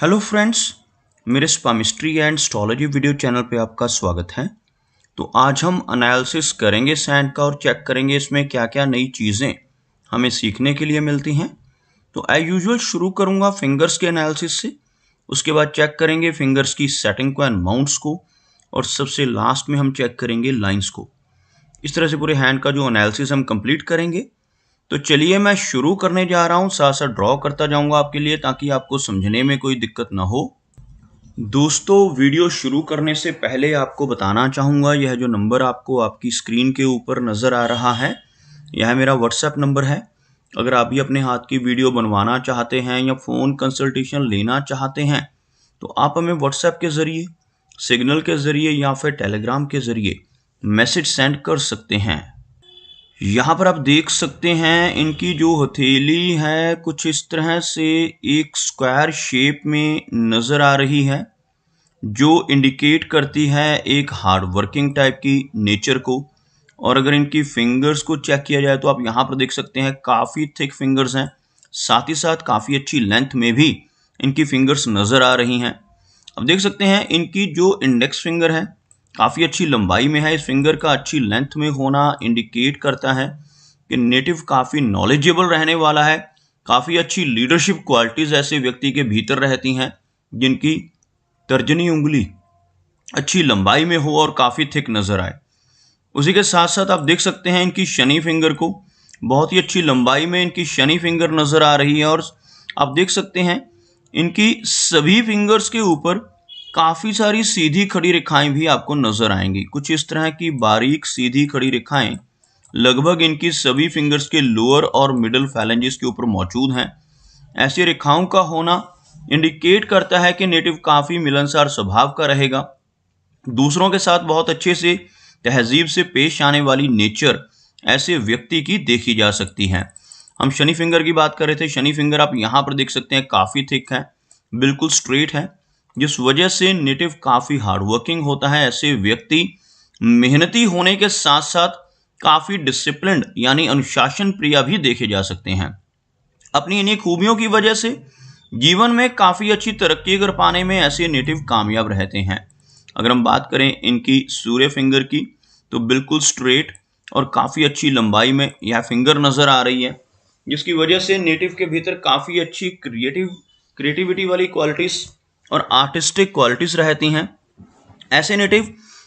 Hello friends, मेरे स्पामिस्ट्री and astrology video channel पे आपका स्वागत है। तो आज हम एनालिसिस करेंगे सैंड का और चेक करेंगे इसमें क्या क्या नई चीज़ें हमें सीखने के लिए मिलती हैं। तो एज यूजुअल शुरू करूँगा फिंगर्स के एनालिसिस से, उसके बाद चेक करेंगे फिंगर्स की सेटिंग को एंड माउंट्स को, और सबसे लास्ट में हम चेक करेंगे लाइन्स को। इस तरह से पूरे हैंड का जो एनालिसिस हम कंप्लीट करेंगे। तो चलिए मैं शुरू करने जा रहा हूँ, साथ साथ ड्रॉ करता जाऊँगा आपके लिए ताकि आपको समझने में कोई दिक्कत ना हो। दोस्तों, वीडियो शुरू करने से पहले आपको बताना चाहूँगा, यह जो नंबर आपको आपकी स्क्रीन के ऊपर नज़र आ रहा है, यह मेरा व्हाट्सएप नंबर है। अगर आप भी अपने हाथ की वीडियो बनवाना चाहते हैं या फ़ोन कंसल्टेशन लेना चाहते हैं तो आप हमें व्हाट्सएप के ज़रिए, सिग्नल के ज़रिए या फिर टेलीग्राम के ज़रिए मैसेज सेंड कर सकते हैं। यहाँ पर आप देख सकते हैं इनकी जो हथेली है कुछ इस तरह से एक स्क्वायर शेप में नज़र आ रही है, जो इंडिकेट करती है एक हार्ड वर्किंग टाइप की नेचर को। और अगर इनकी फिंगर्स को चेक किया जाए तो आप यहाँ पर देख सकते हैं काफ़ी थिक फिंगर्स हैं, साथ ही साथ काफ़ी अच्छी लेंथ में भी इनकी फिंगर्स नज़र आ रही हैं। अब देख सकते हैं इनकी जो इंडेक्स फिंगर है काफ़ी अच्छी लंबाई में है। इस फिंगर का अच्छी लेंथ में होना इंडिकेट करता है कि नेटिव काफ़ी नॉलेजेबल रहने वाला है। काफ़ी अच्छी लीडरशिप क्वालिटीज़ ऐसे व्यक्ति के भीतर रहती हैं जिनकी तर्जनी उंगली अच्छी लंबाई में हो और काफ़ी थिक नज़र आए। उसी के साथ साथ आप देख सकते हैं इनकी शनि फिंगर को, बहुत ही अच्छी लंबाई में इनकी शनि फिंगर नज़र आ रही है। और आप देख सकते हैं इनकी सभी फिंगर्स के ऊपर काफ़ी सारी सीधी खड़ी रेखाएं भी आपको नज़र आएंगी। कुछ इस तरह की बारीक सीधी खड़ी रेखाएं लगभग इनकी सभी फिंगर्स के लोअर और मिडल फैलेंजेस के ऊपर मौजूद हैं। ऐसी रेखाओं का होना इंडिकेट करता है कि नेटिव काफ़ी मिलनसार स्वभाव का रहेगा, दूसरों के साथ बहुत अच्छे से तहजीब से पेश आने वाली नेचर ऐसे व्यक्ति की देखी जा सकती है। हम शनि फिंगर की बात कर रहे थे। शनि फिंगर आप यहाँ पर देख सकते हैं काफ़ी थिक है, बिल्कुल स्ट्रेट है, जिस वजह से नेटिव काफ़ी हार्ड वर्किंग होता है। ऐसे व्यक्ति मेहनती होने के साथ साथ काफ़ी डिसिप्लिन्ड यानी अनुशासन प्रिय भी देखे जा सकते हैं। अपनी इन्हीं खूबियों की वजह से जीवन में काफ़ी अच्छी तरक्की कर पाने में ऐसे नेटिव कामयाब रहते हैं। अगर हम बात करें इनकी सूर्य फिंगर की तो बिल्कुल स्ट्रेट और काफ़ी अच्छी लंबाई में यह फिंगर नज़र आ रही है, जिसकी वजह से नेटिव के भीतर काफ़ी अच्छी क्रिएटिविटी वाली क्वालिटीज़ और आर्टिस्टिक क्वालिटीज़ रहती हैं। ऐसे नेटिव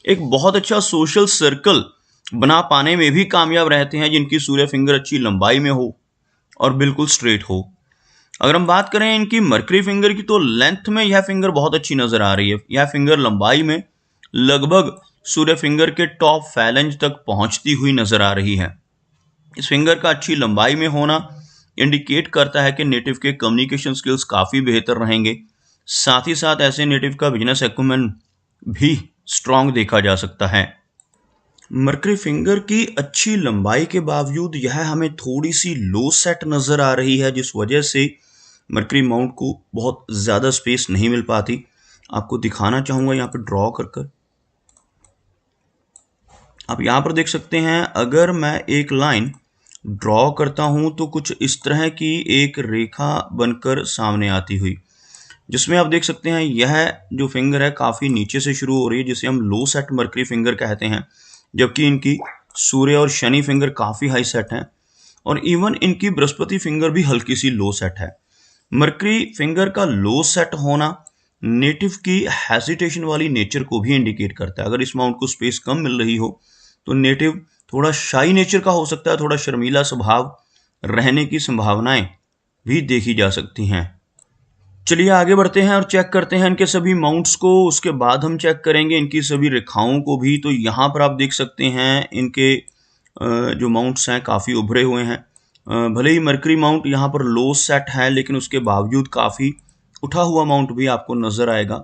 एक बहुत अच्छा सोशल सर्कल बना पाने में भी कामयाब रहते हैं जिनकी सूर्य फिंगर अच्छी लंबाई में हो और बिल्कुल स्ट्रेट हो। अगर हम बात करें इनकी मरकरी फिंगर की तो लेंथ में यह फिंगर बहुत अच्छी नज़र आ रही है। यह फिंगर लंबाई में लगभग सूर्य फिंगर के टॉप फैलेंज तक पहुंचती हुई नज़र आ रही है। इस फिंगर का अच्छी लंबाई में होना इंडिकेट करता है कि नेटिव के कम्युनिकेशन स्किल्स काफ़ी बेहतर रहेंगे। साथ ही साथ ऐसे नेटिव का बिजनेस एक्यूमेंट भी स्ट्रॉन्ग देखा जा सकता है। मरकरी फिंगर की अच्छी लंबाई के बावजूद यह हमें थोड़ी सी लो सेट नज़र आ रही है, जिस वजह से मरकरी माउंट को बहुत ज़्यादा स्पेस नहीं मिल पाती। आपको दिखाना चाहूँगा यहाँ पर ड्रॉ कर कर। आप यहाँ पर देख सकते हैं अगर मैं एक लाइन ड्रॉ करता हूँ तो कुछ इस तरह की एक रेखा बनकर सामने आती हुई, जिसमें आप देख सकते हैं यह जो फिंगर है काफ़ी नीचे से शुरू हो रही है, जिसे हम लो सेट मरकरी फिंगर कहते हैं, जबकि इनकी सूर्य और शनि फिंगर काफ़ी हाई सेट हैं और इवन इनकी बृहस्पति फिंगर भी हल्की सी लो सेट है। मरकरी फिंगर का लो सेट होना नेटिव की हेजिटेशन वाली नेचर को भी इंडिकेट करता है। अगर इस माउंट को स्पेस कम मिल रही हो तो नेटिव थोड़ा शाई नेचर का हो सकता है, थोड़ा शर्मीला स्वभाव रहने की संभावनाएं भी देखी जा सकती हैं। चलिए आगे बढ़ते हैं और चेक करते हैं इनके सभी माउंट्स को। उसके बाद हम चेक करेंगे इनकी सभी रेखाओं को भी। तो यहाँ पर आप देख सकते हैं इनके जो माउंट्स हैं काफ़ी उभरे हुए हैं। भले ही मरकरी माउंट यहाँ पर लो सेट है, लेकिन उसके बावजूद काफ़ी उठा हुआ माउंट भी आपको नज़र आएगा।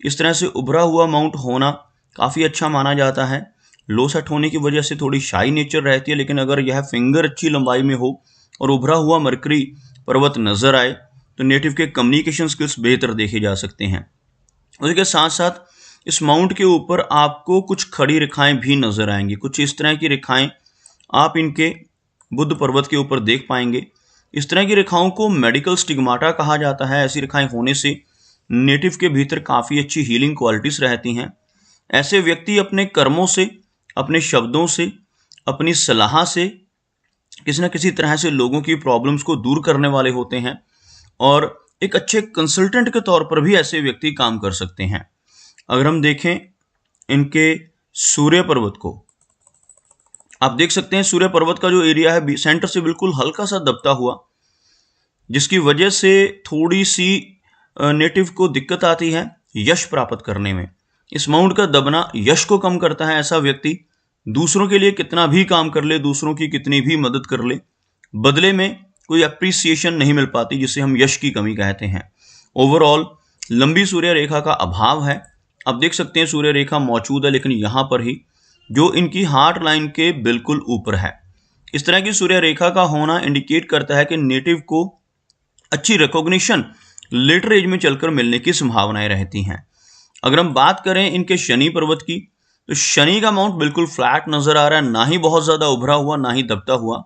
इस तरह से उभरा हुआ माउंट होना काफ़ी अच्छा माना जाता है। लो सेट होने की वजह से थोड़ी शाई नेचर रहती है, लेकिन अगर यह फिंगर अच्छी लंबाई में हो और उभरा हुआ मरकरी पर्वत नज़र आए तो नेटिव के कम्युनिकेशन स्किल्स बेहतर देखे जा सकते हैं। उसके साथ साथ इस माउंट के ऊपर आपको कुछ खड़ी रेखाएं भी नज़र आएंगी। कुछ इस तरह की रेखाएं आप इनके बुद्ध पर्वत के ऊपर देख पाएंगे। इस तरह की रेखाओं को मेडिकल स्टिग्माटा कहा जाता है। ऐसी रेखाएं होने से नेटिव के भीतर काफ़ी अच्छी हीलिंग क्वालिटीज़ रहती हैं। ऐसे व्यक्ति अपने कर्मों से, अपने शब्दों से, अपनी सलाह से किसी न किसी तरह से लोगों की प्रॉब्लम्स को दूर करने वाले होते हैं और एक अच्छे कंसल्टेंट के तौर पर भी ऐसे व्यक्ति काम कर सकते हैं। अगर हम देखें इनके सूर्य पर्वत को, आप देख सकते हैं सूर्य पर्वत का जो एरिया है सेंटर से बिल्कुल हल्का सा दबता हुआ, जिसकी वजह से थोड़ी सी नेटिव को दिक्कत आती है यश प्राप्त करने में। इस माउंट का दबना यश को कम करता है। ऐसा व्यक्ति दूसरों के लिए कितना भी काम कर ले, दूसरों की कितनी भी मदद कर ले, बदले में कोई अप्रिसिएशन नहीं मिल पाती, जिसे हम यश की कमी कहते हैं। ओवरऑल लंबी सूर्य रेखा का अभाव है। आप देख सकते हैं सूर्य रेखा मौजूद है, लेकिन यहाँ पर ही जो इनकी हार्ट लाइन के बिल्कुल ऊपर है। इस तरह की सूर्य रेखा का होना इंडिकेट करता है कि नेटिव को अच्छी रिकॉग्निशन लेटर एज में चलकर मिलने की संभावनाएं रहती हैं। अगर हम बात करें इनके शनि पर्वत की, तो शनि का माउंट बिल्कुल फ्लैट नजर आ रहा है, ना ही बहुत ज्यादा उभरा हुआ, ना ही दबता हुआ,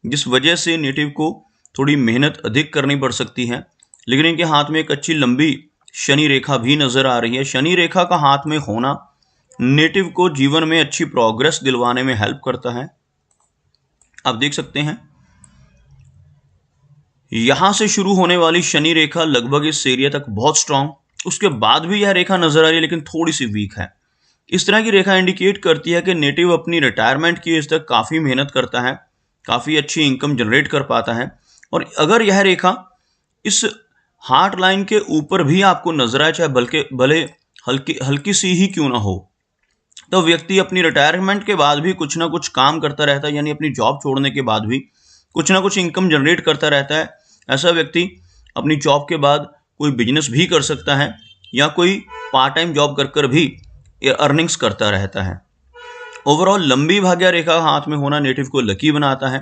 जिस वजह से नेटिव को थोड़ी मेहनत अधिक करनी पड़ सकती है। लेकिन इनके हाथ में एक अच्छी लंबी शनि रेखा भी नजर आ रही है। शनि रेखा का हाथ में होना नेटिव को जीवन में अच्छी प्रोग्रेस दिलवाने में हेल्प करता है। आप देख सकते हैं यहां से शुरू होने वाली शनि रेखा लगभग इस एरिया तक बहुत स्ट्रांग, उसके बाद भी यह रेखा नजर आ रही है लेकिन थोड़ी सी वीक है। इस तरह की रेखा इंडिकेट करती है कि नेटिव अपनी रिटायरमेंट की एज तक काफ़ी मेहनत करता है, काफ़ी अच्छी इनकम जनरेट कर पाता है। और अगर यह रेखा इस हार्ट लाइन के ऊपर भी आपको नजर आए, चाहे भले हल्की सी ही क्यों ना हो, तो व्यक्ति अपनी रिटायरमेंट के बाद भी कुछ ना कुछ काम करता रहता है, यानी अपनी जॉब छोड़ने के बाद भी कुछ ना कुछ इनकम जनरेट करता रहता है। ऐसा व्यक्ति अपनी जॉब के बाद कोई बिजनेस भी कर सकता है या कोई पार्ट टाइम जॉब कर भी अर्निंग्स करता रहता है। ओवरऑल लंबी भाग्य रेखा हाथ में होना नेटिव को लकी बनाता है।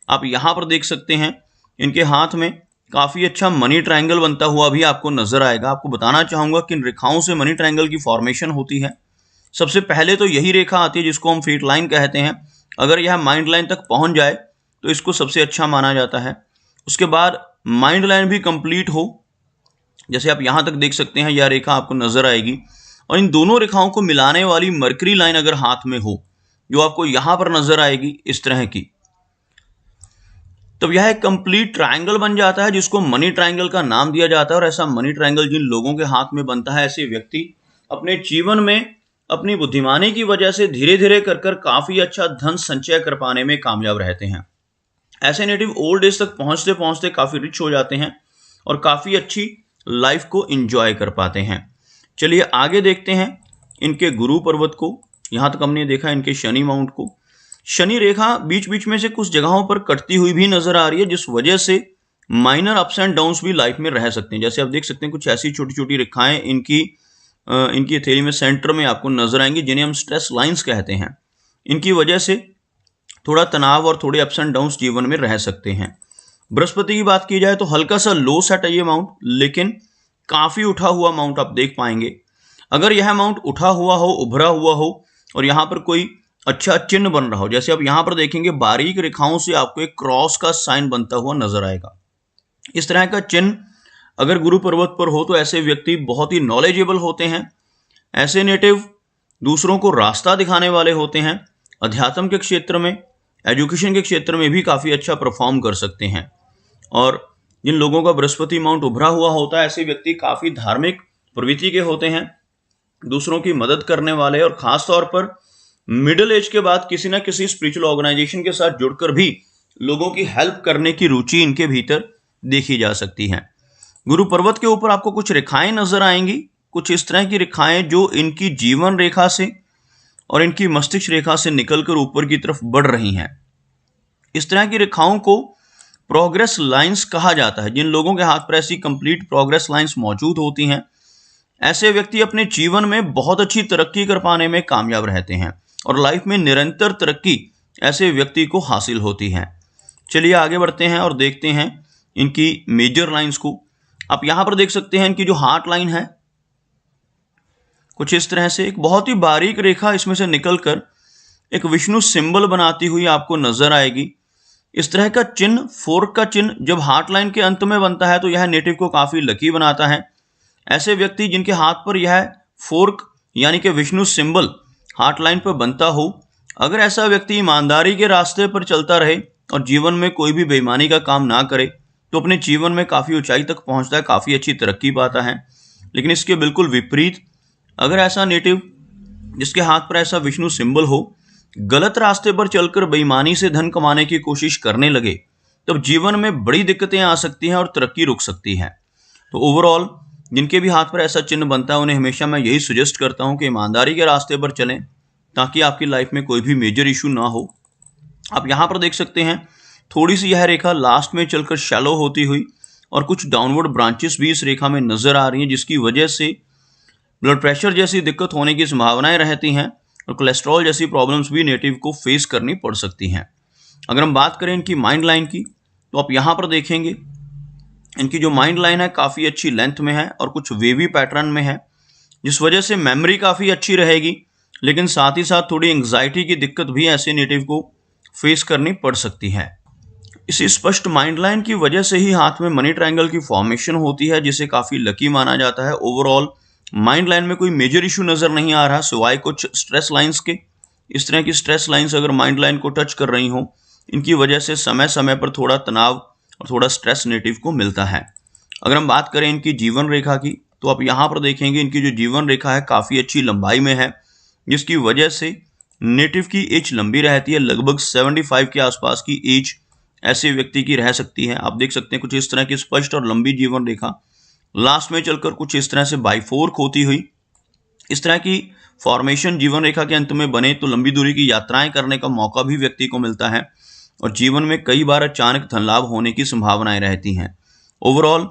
आप यहाँ पर देख सकते हैं इनके हाथ में काफ़ी अच्छा मनी ट्रायंगल बनता हुआ भी आपको नजर आएगा। आपको बताना चाहूँगा कि इन रेखाओं से मनी ट्रायंगल की फॉर्मेशन होती है। सबसे पहले तो यही रेखा आती है जिसको हम फेट लाइन कहते हैं। अगर यह माइंड लाइन तक पहुँच जाए तो इसको सबसे अच्छा माना जाता है। उसके बाद माइंड लाइन भी कंप्लीट हो, जैसे आप यहाँ तक देख सकते हैं, यह रेखा आपको नजर आएगी। और इन दोनों रेखाओं को मिलाने वाली मरकरी लाइन अगर हाथ में हो, जो आपको यहां पर नजर आएगी इस तरह की, तब यह एक कंप्लीट ट्रायंगल बन जाता है जिसको मनी ट्रायंगल का नाम दिया जाता है। और ऐसा मनी ट्रायंगल जिन लोगों के हाथ में बनता है, ऐसे व्यक्ति अपने जीवन में अपनी बुद्धिमानी की वजह से धीरे धीरे कर काफी अच्छा धन संचय कर पाने में कामयाब रहते हैं। ऐसे नेटिव ओल्ड एज तक पहुंचते पहुंचते काफी रिच हो जाते हैं और काफी अच्छी लाइफ को एंजॉय कर पाते हैं। चलिए आगे देखते हैं इनके गुरु पर्वत को। यहां तक हमने देखा इनके शनि माउंट को। शनि रेखा बीच बीच में से कुछ जगहों पर कटती हुई भी नजर आ रही है, जिस वजह से माइनर अप्स एंड डाउन्स भी लाइफ में रह सकते हैं। जैसे आप देख सकते हैं कुछ ऐसी छोटी छोटी रेखाएं इनकी हथेली में सेंटर में आपको नजर आएंगी, जिन्हें हम स्ट्रेस लाइंस कहते हैं। इनकी वजह से थोड़ा तनाव और थोड़े अप्स एंड डाउन्स जीवन में रह सकते हैं। बृहस्पति की बात की जाए तो हल्का सा लो सेट है ये माउंट, लेकिन काफी उठा हुआ माउंट आप देख पाएंगे। अगर यह माउंट उठा हुआ हो, उभरा हुआ हो और यहाँ पर कोई अच्छा चिन्ह बन रहा हो, जैसे आप यहाँ पर देखेंगे बारीक रेखाओं से आपको एक क्रॉस का साइन बनता हुआ नजर आएगा। इस तरह का चिन्ह अगर गुरु पर्वत पर हो तो ऐसे व्यक्ति बहुत ही नॉलेजेबल होते हैं। ऐसे नेटिव दूसरों को रास्ता दिखाने वाले होते हैं। अध्यात्म के क्षेत्र में, एजुकेशन के क्षेत्र में भी काफी अच्छा परफॉर्म कर सकते हैं। और जिन लोगों का बृहस्पति माउंट उभरा हुआ होता है, ऐसे व्यक्ति काफी धार्मिक प्रवृत्ति के होते हैं, दूसरों की मदद करने वाले, और खास तौर पर मिडिल एज के बाद किसी न किसी स्पिरिचुअल ऑर्गेनाइजेशन के साथ जुड़कर भी लोगों की हेल्प करने की रुचि इनके भीतर देखी जा सकती है। गुरु पर्वत के ऊपर आपको कुछ रेखाएं नजर आएंगी, कुछ इस तरह की रेखाएं जो इनकी जीवन रेखा से और इनकी मस्तिष्क रेखा से निकलकर ऊपर की तरफ बढ़ रही हैं। इस तरह की रेखाओं को प्रोग्रेस लाइंस कहा जाता है। जिन लोगों के हाथ पर ऐसी कंप्लीट प्रोग्रेस लाइंस मौजूद होती हैं, ऐसे व्यक्ति अपने जीवन में बहुत अच्छी तरक्की कर पाने में कामयाब रहते हैं और लाइफ में निरंतर तरक्की ऐसे व्यक्ति को हासिल होती है। चलिए आगे बढ़ते हैं और देखते हैं इनकी मेजर लाइंस को। आप यहां पर देख सकते हैं इनकी जो हार्ट लाइन है, कुछ इस तरह से एक बहुत ही बारीक रेखा इसमें से निकलकर एक विष्णु सिंबल बनाती हुई आपको नजर आएगी। इस तरह का चिन्ह, फोर्क का चिन्ह जब हार्ट लाइन के अंत में बनता है तो यह नेटिव को काफी लकी बनाता है। ऐसे व्यक्ति जिनके हाथ पर यह फोर्क यानी कि विष्णु सिंबल हार्ट लाइन पर बनता हो, अगर ऐसा व्यक्ति ईमानदारी के रास्ते पर चलता रहे और जीवन में कोई भी बेईमानी का काम ना करे तो अपने जीवन में काफ़ी ऊंचाई तक पहुंचता है, काफ़ी अच्छी तरक्की पाता है। लेकिन इसके बिल्कुल विपरीत, अगर ऐसा नेटिव जिसके हाथ पर ऐसा विष्णु सिंबल हो गलत रास्ते पर चलकर बेईमानी से धन कमाने की कोशिश करने लगे, तब जीवन में बड़ी दिक्कतें आ सकती हैं और तरक्की रुक सकती है। तो ओवरऑल जिनके भी हाथ पर ऐसा चिन्ह बनता है उन्हें हमेशा मैं यही सजेस्ट करता हूं कि ईमानदारी के रास्ते पर चलें ताकि आपकी लाइफ में कोई भी मेजर इशू ना हो। आप यहाँ पर देख सकते हैं थोड़ी सी यह रेखा लास्ट में चलकर शैलो होती हुई और कुछ डाउनवर्ड ब्रांचेस भी इस रेखा में नजर आ रही हैं, जिसकी वजह से ब्लड प्रेशर जैसी दिक्कत होने की संभावनाएं रहती हैं और कोलेस्ट्रॉल जैसी प्रॉब्लम्स भी नेटिव को फेस करनी पड़ सकती हैं। अगर हम बात करें इनकी माइंड लाइन की तो आप यहाँ पर देखेंगे इनकी जो माइंड लाइन है काफ़ी अच्छी लेंथ में है और कुछ वेवी पैटर्न में है, जिस वजह से मेमोरी काफ़ी अच्छी रहेगी। लेकिन साथ ही साथ थोड़ी एंग्जाइटी की दिक्कत भी ऐसे नेटिव को फेस करनी पड़ सकती है। इसी स्पष्ट माइंड लाइन की वजह से ही हाथ में मनी ट्रायंगल की फॉर्मेशन होती है, जिसे काफ़ी लकी माना जाता है। ओवरऑल माइंड लाइन में कोई मेजर इशू नज़र नहीं आ रहा सिवाय कुछ स्ट्रेस लाइंस के। इस तरह की स्ट्रेस लाइंस अगर माइंड लाइन को टच कर रही हों, इनकी वजह से समय समय पर थोड़ा तनाव और थोड़ा स्ट्रेस नेटिव को मिलता है। अगर हम बात करें इनकी जीवन रेखा की तो आप यहाँ पर देखेंगे इनकी जो जीवन रेखा है काफ़ी अच्छी लंबाई में है, जिसकी वजह से नेटिव की एज लंबी रहती है। लगभग 75 के आसपास की एज ऐसे व्यक्ति की रह सकती है। आप देख सकते हैं कुछ इस तरह की स्पष्ट और लंबी जीवन रेखा लास्ट में चलकर कुछ इस तरह से बाईफोर्क होती हुई इस तरह की फॉर्मेशन जीवन रेखा के अंत में बने तो लंबी दूरी की यात्राएं करने का मौका भी व्यक्ति को मिलता है और जीवन में कई बार अचानक धन लाभ होने की संभावनाएं रहती हैं। ओवरऑल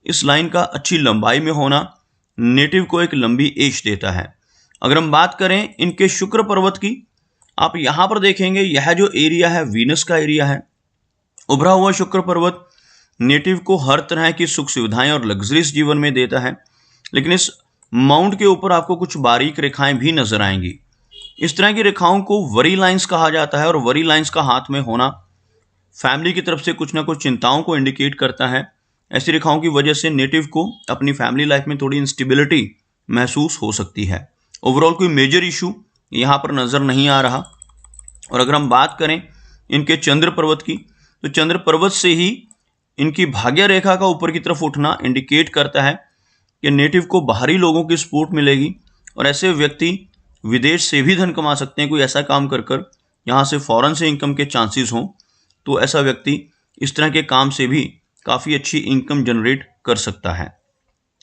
इस लाइन का अच्छी लंबाई में होना नेटिव को एक लंबी एज देता है। अगर हम बात करें इनके शुक्र पर्वत की, आप यहाँ पर देखेंगे यह जो एरिया है वीनस का एरिया है। उभरा हुआ शुक्र पर्वत नेटिव को हर तरह की सुख सुविधाएं और लग्जरीज जीवन में देता है, लेकिन इस माउंट के ऊपर आपको कुछ बारीक रेखाएं भी नजर आएंगी। इस तरह की रेखाओं को वरी लाइंस कहा जाता है और वरी लाइंस का हाथ में होना फैमिली की तरफ से कुछ ना कुछ चिंताओं को इंडिकेट करता है। ऐसी रेखाओं की वजह से नेटिव को अपनी फैमिली लाइफ में थोड़ी इंस्टेबिलिटी महसूस हो सकती है। ओवरऑल कोई मेजर इशू यहाँ पर नज़र नहीं आ रहा। और अगर हम बात करें इनके चंद्र पर्वत की तो चंद्र पर्वत से ही इनकी भाग्य रेखा का ऊपर की तरफ उठना इंडिकेट करता है कि नेटिव को बाहरी लोगों की सपोर्ट मिलेगी और ऐसे व्यक्ति विदेश से भी धन कमा सकते हैं। कोई ऐसा काम कर कर यहाँ से फॉरेन से इनकम के चांसेस हों तो ऐसा व्यक्ति इस तरह के काम से भी काफ़ी अच्छी इनकम जनरेट कर सकता है।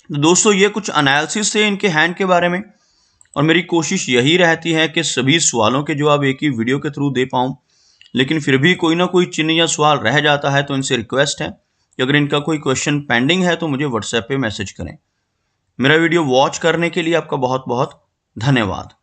तो दोस्तों ये कुछ एनालिसिस थे इनके हैंड के बारे में और मेरी कोशिश यही रहती है कि सभी सवालों के जवाब एक ही वीडियो के थ्रू दे पाऊँ, लेकिन फिर भी कोई ना कोई चिन्ह या सवाल रह जाता है तो इनसे रिक्वेस्ट है कि अगर इनका कोई क्वेश्चन पेंडिंग है तो मुझे व्हाट्सएप पे मैसेज करें। मेरा वीडियो वॉच करने के लिए आपका बहुत बहुत धन्यवाद।